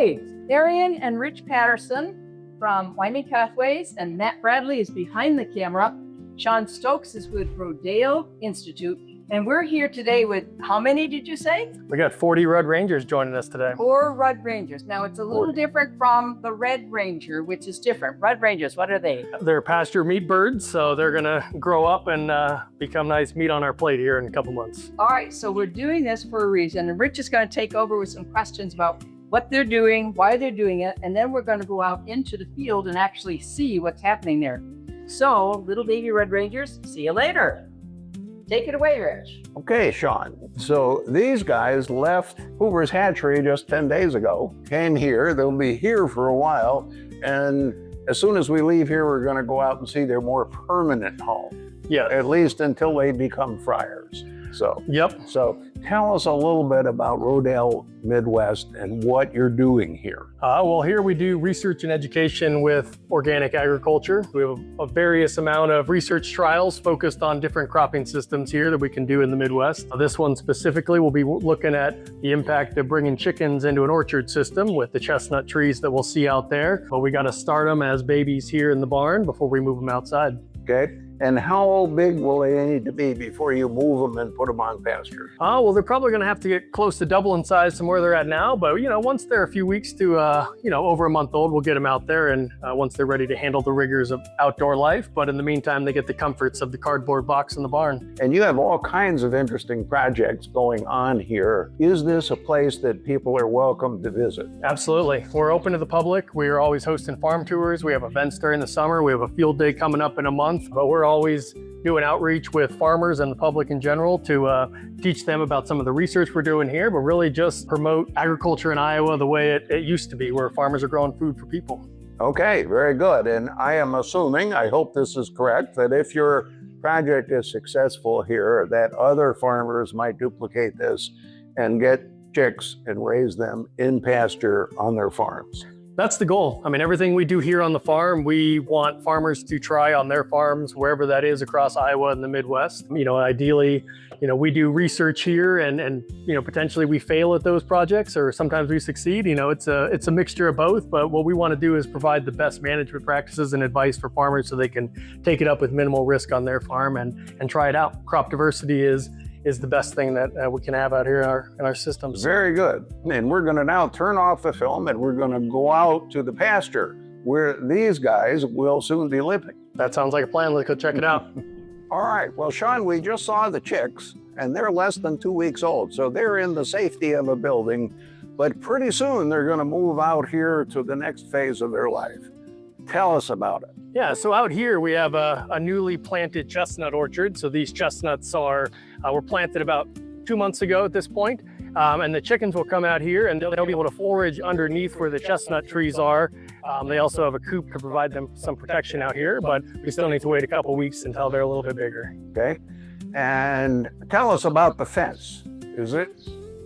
Hi, Arian and Rich Patterson from Wyoming Pathways, and Matt Bradley is behind the camera. Sean Stokes is with Rodale Institute, and we're here today with, how many did you say? We got 40 Red Rangers joining us today. 4 Red Rangers. Now it's a little different from the Red Ranger, which is different. Red Rangers, what are they? They're pasture meat birds, so they're gonna grow up and become nice meat on our plate here in a couple months. All right, so we're doing this for a reason, and Rich is gonna take over with some questions about what they're doing, why they're doing it, and then we're gonna go out into the field and actually see what's happening there. So, little baby Red Rangers, see you later. Take it away, Rich. Okay, Sean. So these guys left Hoover's Hatchery just 10 days ago, came here. They'll be here for a while. And as soon as we leave here, we're going to go out and see their more permanent home. Yeah. At least until they become fryers. So, Yep. So tell us a little bit about Rodale Midwest and what you're doing here. Well, here we do research and education with organic agriculture. We have a various amount of research trials focused on different cropping systems here that we can do in the Midwest. This one specifically will be looking at the impact of bringing chickens into an orchard system with the chestnut trees that we'll see out there. But we got to start them as babies here in the barn before we move them outside. Okay. And how big will they need to be before you move them and put them on pasture? Well, they're probably going to have to get close to double in size from where they're at now. But, once they're a few weeks to, over a month old, we'll get them out there. And once they're ready to handle the rigors of outdoor life. But in the meantime, they get the comforts of the cardboard box in the barn. And you have all kinds of interesting projects going on here. Is this a place that people are welcome to visit? Absolutely. We're open to the public. We are always hosting farm tours. We have events during the summer. We have a field day coming up in a month. But we're always doing outreach with farmers and the public in general to teach them about some of the research we're doing here, but really just promote agriculture in Iowa the way it used to be, where farmers are growing food for people. Okay, very good. And I am assuming, I hope this is correct, that if your project is successful here, that other farmers might duplicate this and get chicks and raise them in pasture on their farms. That's the goal. I mean, everything we do here on the farm, we want farmers to try on their farms, wherever that is across Iowa and the Midwest. Ideally, we do research here and potentially we fail at those projects, or sometimes we succeed. It's a mixture of both, but what we want to do is provide the best management practices and advice for farmers so they can take it up with minimal risk on their farm and try it out. Crop diversity is the best thing that we can have out here in our systems. Very good. And we're going to now turn off the film and we're going to go out to the pasture where these guys will soon be living. That sounds like a plan. Let's go check it out. All right. Well, Sean, we just saw the chicks and they're less than 2 weeks old. So they're in the safety of a building, but pretty soon they're going to move out here to the next phase of their life. Tell us about it. Yeah, so out here we have a newly planted chestnut orchard. So these chestnuts were planted about 2 months ago at this point. And the chickens will come out here and they'll be able to forage underneath where the chestnut trees are. They also have a coop to provide them some protection out here, but we still need to wait a couple weeks until they're a little bit bigger. Okay. And tell us about the fence. Is it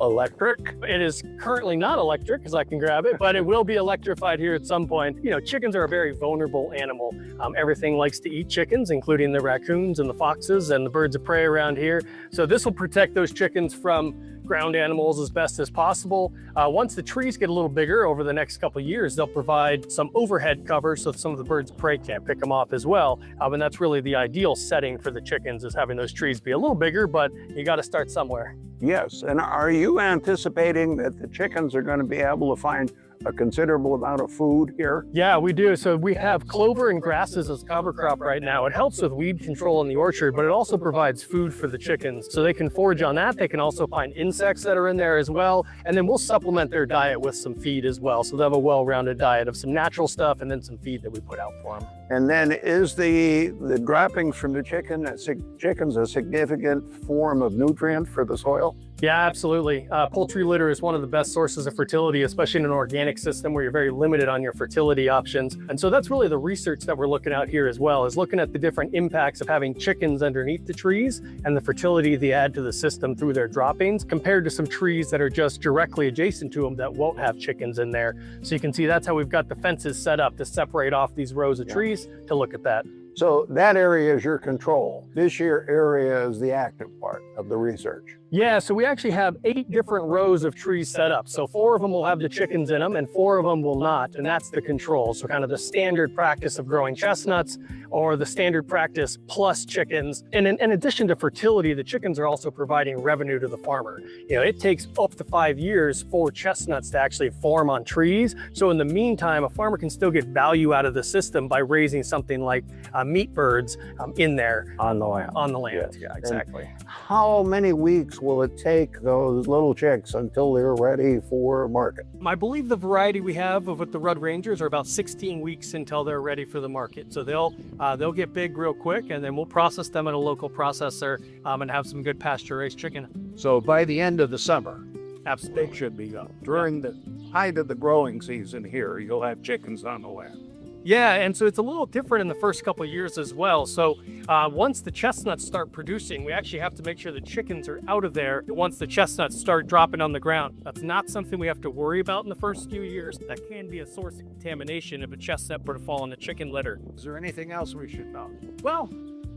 electric? It is currently not electric because I can grab it, but it will be electrified here at some point. Chickens are a very vulnerable animal. Everything likes to eat chickens, including the raccoons and the foxes and the birds of prey around here. So this will protect those chickens from ground animals as best as possible. Once the trees get a little bigger over the next couple of years, they'll provide some overhead cover so some of the birds of prey can't pick them off as well. And that's really the ideal setting for the chickens, is having those trees be a little bigger, but you got to start somewhere. Yes. And are you anticipating that the chickens are going to be able to find a considerable amount of food here? Yeah, we do. So we have clover and grasses as cover crop right now. It helps with weed control in the orchard, but it also provides food for the chickens. So they can forage on that. They can also find insects that are in there as well. And then we'll supplement their diet with some feed as well. So they'll have a well-rounded diet of some natural stuff and then some feed that we put out for them. And then is the droppings from the chickens a significant form of nutrient for the soil? Yeah, absolutely. Poultry litter is one of the best sources of fertility, especially in an organic system where you're very limited on your fertility options. And so that's really the research that we're looking at here as well, is looking at the different impacts of having chickens underneath the trees and the fertility they add to the system through their droppings, compared to some trees that are just directly adjacent to them that won't have chickens in there. So you can see that's how we've got the fences set up to separate off these rows of trees to look at that. So that area is your control. This year area is the active part of the research. Yeah, so we actually have 8 different rows of trees set up. So 4 of them will have the chickens in them and 4 of them will not. And that's the control. So kind of the standard practice of growing chestnuts or the standard practice plus chickens. And in addition to fertility, the chickens are also providing revenue to the farmer. You know, it takes up to 5 years for chestnuts to actually form on trees. So in the meantime, a farmer can still get value out of the system by raising something like meat birds in there. On the land. On the land, yeah, exactly. How many weeks will it take those little chicks until they're ready for market? I believe the variety we have of with the Red Rangers are about 16 weeks until they're ready for the market. So they'll get big real quick, and then we'll process them at a local processor and have some good pasture-raised chicken. So by the end of the summer, Absolutely. they should be gone. During the height of the growing season here, you'll have chickens on the land. Yeah, and so it's a little different in the first couple of years as well. So once the chestnuts start producing, we actually have to make sure the chickens are out of there once the chestnuts start dropping on the ground. That's not something we have to worry about in the first few years. That can be a source of contamination if a chestnut were to fall in a chicken litter. Is there anything else we should know? Well,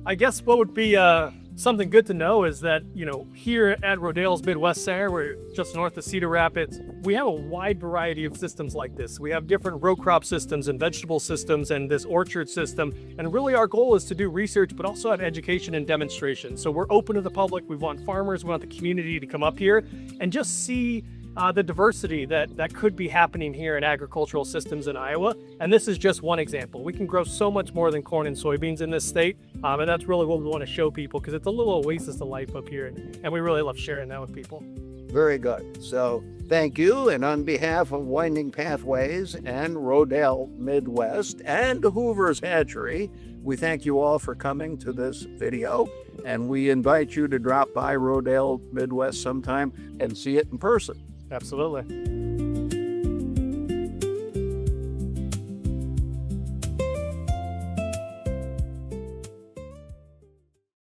I guess what would be something good to know is that, you know, here at Rodale's Midwest Center, we're just north of Cedar Rapids, we have a wide variety of systems like this. We have different row crop systems and vegetable systems and this orchard system. And really our goal is to do research, but also have education and demonstration. So we're open to the public. We want farmers, we want the community to come up here and just see the diversity that could be happening here in agricultural systems in Iowa. And this is just one example. We can grow so much more than corn and soybeans in this state. And that's really what we want to show people because it's a little oasis of life up here. And we really love sharing that with people. Very good. So thank you. And on behalf of Winding Pathways and Rodale Midwest and Hoover's Hatchery, we thank you all for coming to this video. And we invite you to drop by Rodale Midwest sometime and see it in person. Absolutely.